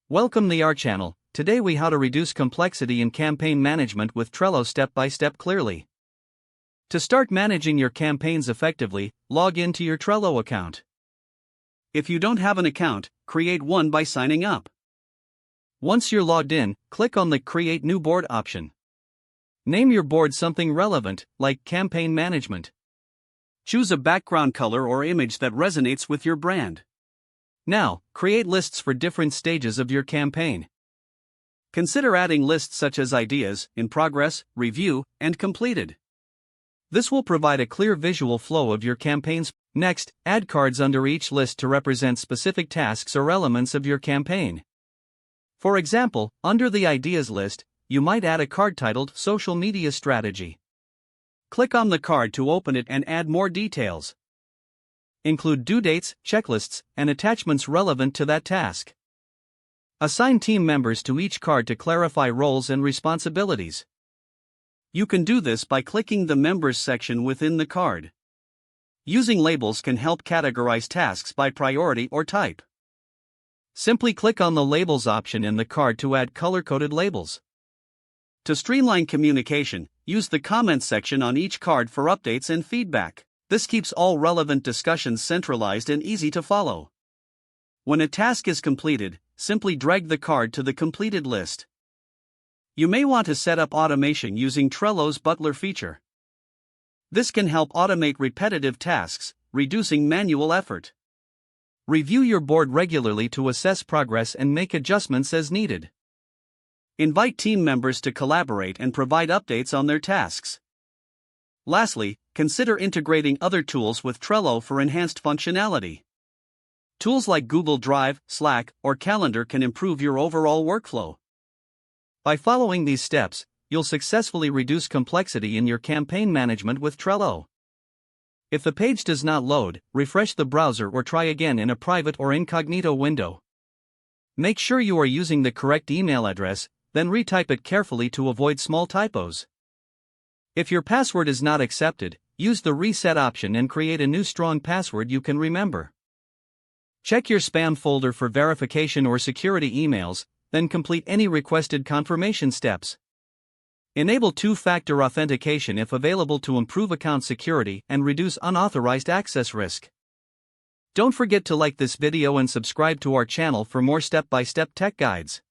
Welcome to our channel. Today we how to reduce complexity in campaign management with Trello step by step clearly. To start managing your campaigns effectively, log into your Trello account. If you don't have an account, create one by signing up. Once you're logged in, click on the Create New Board option. Name your board something relevant, like campaign management. Choose a background color or image that resonates with your brand. Now, create lists for different stages of your campaign. Consider adding lists such as ideas, in progress, review, and completed. This will provide a clear visual flow of your campaigns. Next, add cards under each list to represent specific tasks or elements of your campaign. For example, under the Ideas list, you might add a card titled Social Media Strategy. Click on the card to open it and add more details. Include due dates, checklists, and attachments relevant to that task. Assign team members to each card to clarify roles and responsibilities. You can do this by clicking the Members section within the card. Using labels can help categorize tasks by priority or type. Simply click on the Labels option in the card to add color-coded labels. To streamline communication, use the Comments section on each card for updates and feedback. This keeps all relevant discussions centralized and easy to follow. When a task is completed, simply drag the card to the completed list. You may want to set up automation using Trello's Butler feature. This can help automate repetitive tasks, reducing manual effort. Review your board regularly to assess progress and make adjustments as needed. Invite team members to collaborate and provide updates on their tasks. Lastly, consider integrating other tools with Trello for enhanced functionality. Tools like Google Drive, Slack, or Calendar can improve your overall workflow. By following these steps, you'll successfully reduce complexity in your campaign management with Trello. If the page does not load, refresh the browser or try again in a private or incognito window. Make sure you are using the correct email address, then retype it carefully to avoid small typos. If your password is not accepted, use the Reset option and create a new strong password you can remember. Check your spam folder for verification or security emails, then complete any requested confirmation steps. Enable two-factor authentication if available to improve account security and reduce unauthorized access risk. Don't forget to like this video and subscribe to our channel for more step-by-step tech guides.